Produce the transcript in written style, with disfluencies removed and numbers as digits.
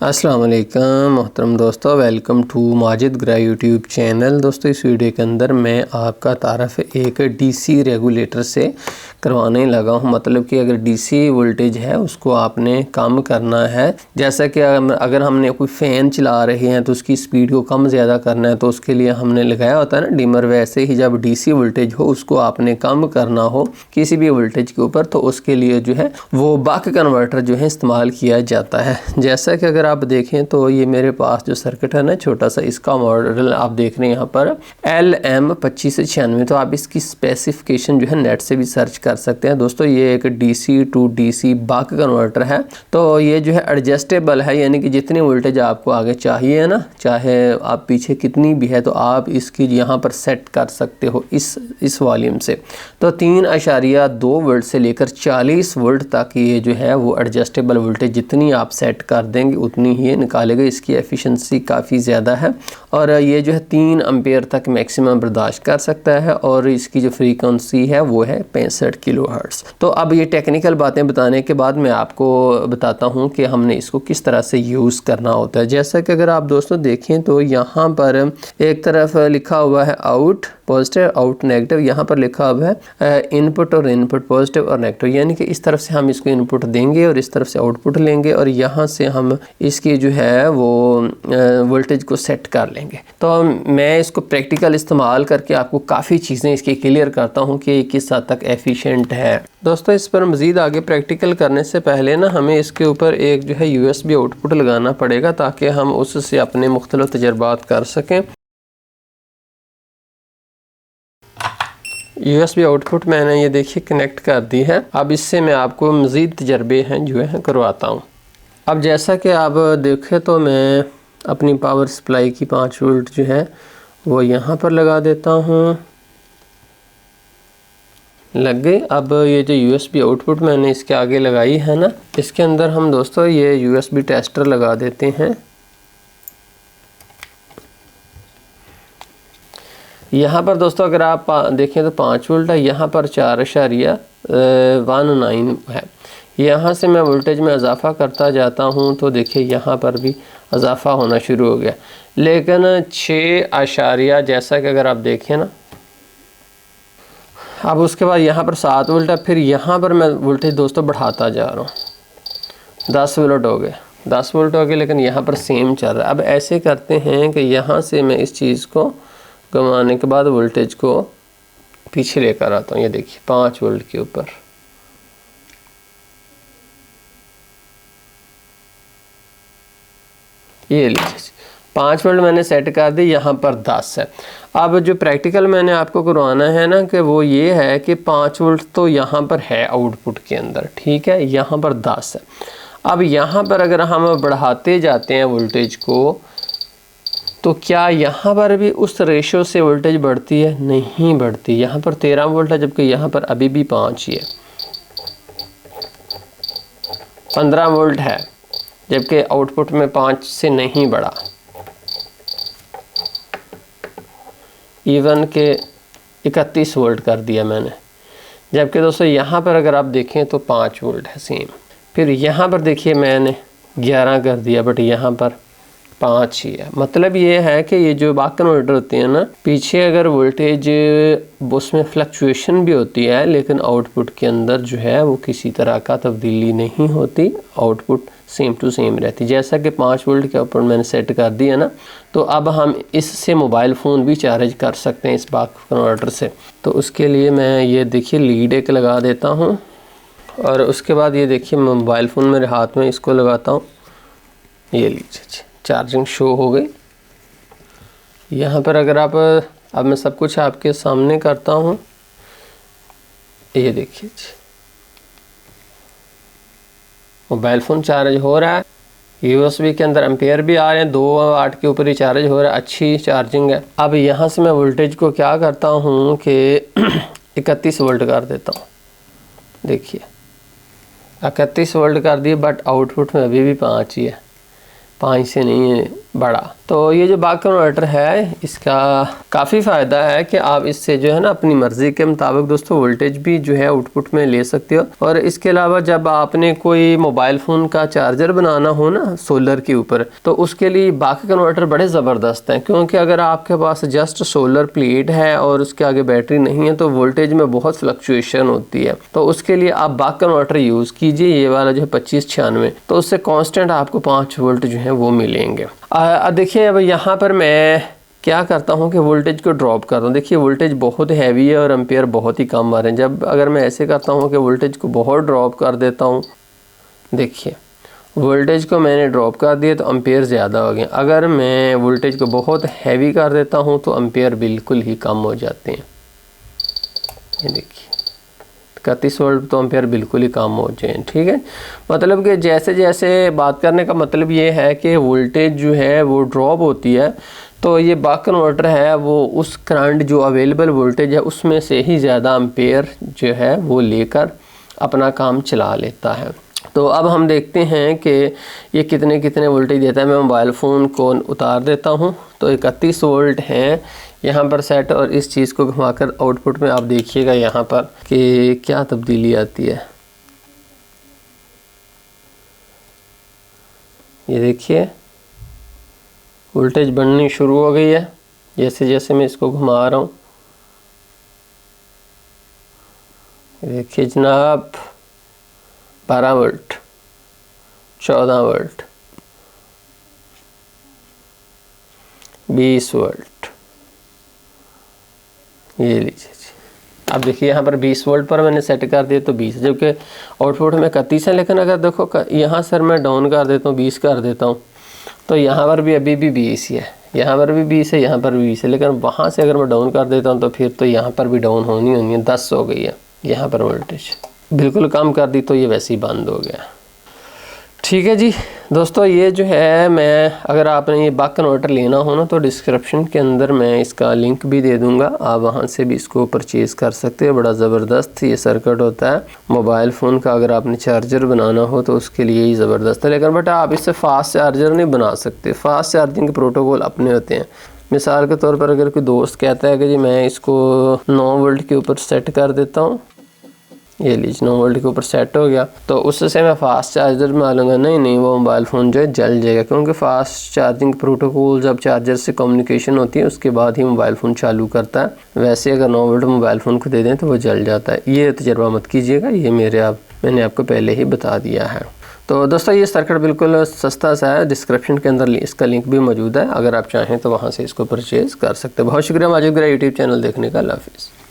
अस्सलाम वालेकुम मोहतरम दोस्तों, वेलकम टू माजिद ग्रा यूट्यूब चैनल। दोस्तों इस वीडियो के अंदर मैं आपका तारफ़ एक डीसी रेगुलेटर से करवाने लगा हूं। मतलब कि अगर डीसी वोल्टेज है उसको आपने कम करना है। जैसा कि अगर हमने कोई फ़ैन चला रहे हैं तो उसकी स्पीड को कम ज़्यादा करना है तो उसके लिए हमने लगाया होता है ना डिमर। वैसे ही जब डीसी वोल्टेज हो उसको आपने कम करना हो किसी भी वोल्टेज के ऊपर तो उसके लिए जो है वो बक कन्वर्टर जो है इस्तेमाल किया जाता है। जैसा कि अगर आप देखें तो ये मेरे पास जो सर्किट है ना छोटा सा, इसका मॉडल आप देख रहे हैं यहाँ पर LM2596। तो आप इसकी स्पेसिफिकेशन जो है नेट से भी सर्च कर सकते हैं। दोस्तों ये एक DC to DC buck converter है। तो ये जो है एडजस्टेबल है, यानी कि जितनी वोल्टेज आपको आगे चाहिए है ना, चाहे आप पीछे कितनी भी है तो आप इसकी यहाँ पर सेट कर सकते हो इस वॉल्यूम से। तो 3.2 वोल्ट से लेकर 40 वोल्ट तक ये जो है वो एडजस्टेबल वोल्टेज जितनी आप सेट कर देंगे उतनी ही निकालेगा। इसकी एफिशिएंसी काफ़ी ज़्यादा है और ये जो है 3 एम्पेयर तक मैक्सिमम बर्दाश्त कर सकता है और इसकी जो फ्रीक्वेंसी है वो है 65 किलोहर्ट्ज़। तो अब ये टेक्निकल बातें बताने के बाद मैं आपको बताता हूँ कि हमने इसको किस तरह से यूज़ करना होता है। जैसा कि अगर आप दोस्तों देखें तो यहाँ पर एक तरफ लिखा हुआ है आउट पॉजिटिव, आउट नेगेटिव, यहाँ पर लिखा हुआ है इनपुट और इनपुट पॉजिटिव और नेगेटिव, यानी कि इस तरफ से हम इसको इनपुट देंगे और इस तरफ से आउटपुट लेंगे और यहाँ से हम इसकी जो है वो वोल्टेज को सेट कर लेंगे। तो मैं इसको प्रैक्टिकल इस्तेमाल करके आपको काफ़ी चीज़ें इसकी क्लियर करता हूँ कि किस हद तक एफिशिएंट है। दोस्तों इस पर मज़ीद आगे प्रैक्टिकल करने से पहले ना हमें इसके ऊपर एक जो है USB आउटपुट लगाना पड़ेगा ताकि हम उससे अपने मुख्तलिफ तजर्बात कर सकें। USB आउटपुट मैंने ये देखिए कनेक्ट कर दी है। अब इससे मैं आपको मज़ीद तजर्बे हैं जो है करवाता हूँ। अब जैसा कि आप देखें तो मैं अपनी पावर सप्लाई की 5 वोल्ट जो है वो यहाँ पर लगा देता हूँ। लग गई। अब ये जो USB आउटपुट मैंने इसके आगे लगाई है ना, इसके अंदर हम दोस्तों ये USB टेस्टर लगा देते हैं। यहाँ पर दोस्तों अगर आप देखें तो 5 वोल्ट है, यहाँ पर 4.19 है। यहाँ से मैं वोल्टेज में इजाफ़ा करता जाता हूँ तो देखिए यहाँ पर भी इजाफ़ा होना शुरू हो गया। लेकिन 6 जैसा कि अगर आप देखें ना, अब उसके बाद यहाँ पर 7 वोल्ट है। फिर यहाँ पर मैं वोल्टेज दोस्तों बढ़ाता जा रहा हूँ, 10 वोल्ट हो गए, 10 वोल्ट हो गए, लेकिन यहाँ पर सेम चल रहा है। अब ऐसे करते हैं कि यहाँ से मैं इस चीज़ को घुमाने के बाद वोल्टेज को पीछे लेकर आता हूँ। ये देखिए 5 वोल्ट के ऊपर, ये लीजिए 5 वोल्ट मैंने सेट कर दी, यहाँ पर 10 है। अब जो प्रैक्टिकल मैंने आपको करवाना है ना कि वो ये है कि 5 वोल्ट तो यहाँ पर है आउटपुट के अंदर, ठीक है, यहाँ पर 10 है। अब यहाँ पर अगर हम बढ़ाते जाते हैं वोल्टेज को तो क्या यहाँ पर भी उस रेशो से वोल्टेज बढ़ती है? नहीं बढ़ती। यहाँ पर 13 वोल्ट है जबकि यहाँ पर अभी भी 5 ही है। 15 वोल्ट है जबकि आउटपुट में 5 से नहीं बढ़ा। इवन के 31 वोल्ट कर दिया मैंने, जबकि दोस्तों यहाँ पर अगर आप देखें तो 5 वोल्ट है सेम। फिर यहाँ पर देखिए मैंने 11 कर दिया बट यहाँ पर 5 ही है। मतलब ये है कि ये जो बक कन्वर्टर होते हैं ना, पीछे अगर वोल्टेज उसमें फ्लक्चुएशन भी होती है लेकिन आउटपुट के अंदर जो है वो किसी तरह का तब्दीली नहीं होती, आउटपुट सेम टू सेम रहती। जैसा कि 5 वोल्ट के ऊपर मैंने सेट कर दिया ना, तो अब हम इससे मोबाइल फ़ोन भी चार्ज कर सकते हैं इस बक कन्वर्टर से। तो उसके लिए मैं ये देखिए लीड एक लगा देता हूँ और उसके बाद ये देखिए मोबाइल फ़ोन मेरे हाथ में इसको लगाता हूँ। ये लीजिए चार्जिंग शो हो गई। यहाँ पर अगर आप, अब मैं सब कुछ आपके सामने करता हूँ, ये देखिए मोबाइल फ़ोन चार्ज हो रहा है। USB के अंदर एम्पेयर भी आ रहे हैं, 2 वाट के ऊपर ही चार्ज हो रहा है, अच्छी चार्जिंग है। अब यहाँ से मैं वोल्टेज को क्या करता हूँ कि 31 वोल्ट कर देता हूँ। देखिए 31 वोल्ट कर दिए बट आउटपुट में अभी भी 5 ही है, 5 से नहीं बढ़ा। तो ये जो बक कन्वर्टर है इसका काफ़ी फ़ायदा है कि आप इससे जो है ना अपनी मर्ज़ी के मुताबिक दोस्तों वोल्टेज भी जो है आउटपुट में ले सकते हो। और इसके अलावा जब आपने कोई मोबाइल फ़ोन का चार्जर बनाना हो ना सोलर के ऊपर, तो उसके लिए बक कन्वर्टर बड़े ज़बरदस्त हैं, क्योंकि अगर आपके पास जस्ट सोलर प्लेट है और उसके आगे बैटरी नहीं है तो वोल्टेज में बहुत फ्लक्चुएशन होती है। तो उसके लिए आप बक कन्वर्टर यूज़ कीजिए, ये वाला जो है 2596, तो उससे कांस्टेंट आपको 5 वोल्ट जो है वो मिलेंगे। देखिए अब यहाँ पर मैं क्या करता हूँ कि वोल्टेज को ड्रॉप करता हूँ। देखिए वोल्टेज बहुत हैवी है और एम्पेयर बहुत ही कम आ रहे हैं। जब अगर मैं ऐसे करता हूँ कि वोल्टेज को बहुत ड्रॉप कर देता हूँ, देखिए वोल्टेज को मैंने ड्रॉप कर दिया तो एम्पेयर ज़्यादा हो गए। अगर मैं वोल्टेज को बहुत हैवी कर देता हूँ तो एम्पेयर बिल्कुल ही कम हो जाते हैं। ये देखिए 31 वोल्ट तो एम्पेयर बिल्कुल ही कम हो जाए। ठीक है, मतलब कि जैसे जैसे बात करने का मतलब ये है कि वोल्टेज जो है वो ड्रॉप होती है, तो ये बक कन्वर्टर है वो उस करंट जो अवेलेबल वोल्टेज है उसमें से ही ज़्यादा एम्पेयर जो है वो लेकर अपना काम चला लेता है। तो अब हम देखते हैं कि ये कितने कितने वोल्टेज देता है। मैं मोबाइल फ़ोन को उतार देता हूँ तो 31 वोल्ट हैं यहाँ पर सेट, और इस चीज़ को घुमाकर आउटपुट में आप देखिएगा यहाँ पर कि क्या तब्दीली आती है। ये देखिए वोल्टेज बढ़नी शुरू हो गई है जैसे जैसे मैं इसको घुमा रहा हूँ। देखिए जनाब 12 वोल्ट, 14 वोल्ट, 20 वोल्ट, ये लीजिए जी। अब देखिए यहाँ पर 20 वोल्ट पर मैंने सेट कर दिया तो 20, जबकि आउटपुट में 31 है। लेकिन अगर देखो यहाँ सर मैं डाउन कर देता हूँ, 20 कर देता हूँ, तो यहाँ पर भी अभी भी 20 ही है, यहाँ पर भी 20 है, यहाँ पर भी 20 है। लेकिन वहाँ से अगर मैं डाउन कर देता हूँ तो फिर तो यहाँ पर भी डाउन होनी है, 10 हो गई है। यहाँ पर वोल्टेज बिल्कुल कम कर दी तो ये वैसे ही बंद हो गया। ठीक है जी दोस्तों, ये जो है मैं अगर आपने ये बक कन्वर्टर लेना हो ना तो डिस्क्रिप्शन के अंदर मैं इसका लिंक भी दे दूंगा, आप वहाँ से भी इसको परचेज़ कर सकते हैं। बड़ा ज़बरदस्त ये सर्किट होता है मोबाइल फ़ोन का, अगर आपने चार्जर बनाना हो तो उसके लिए ही ज़बरदस्त है। लेकिन बट आप इससे फ़ास्ट चार्जर नहीं बना सकते, फ़ास्ट चार्जिंग के प्रोटोकॉल अपने होते हैं। मिसाल के तौर पर अगर कोई दोस्त कहता है कि जी मैं इसको 9 वोल्ट के ऊपर सेट कर देता हूँ, ये लीजिए 9 वोल्ट के ऊपर सेट हो गया, तो उससे मैं फ़ास्ट चार्जर में लूँगा, नहीं वो मोबाइल फ़ोन जो है जल जाएगा, क्योंकि फ़ास्ट चार्जिंग प्रोटोकॉल जब चार्जर से कम्युनिकेशन होती है उसके बाद ही मोबाइल फ़ोन चालू करता है। वैसे अगर 9 वोल्ट मोबाइल फ़ोन को दे दें तो वो जल जाता है। ये तजर्बा मत कीजिएगा, ये मैंने आपको पहले ही बता दिया है। तो दोस्तों ये सर्किट बिल्कुल सस्ता सा है, डिस्क्रिप्शन के अंदर इसका लिंक भी मौजूद है, अगर आप चाहें तो वहाँ से इसको परचेज़ कर सकते हैं। बहुत शुक्रिया माजिद ग्राई यूट्यूब चैनल देखने का। अल्लाह हाफ़िज़।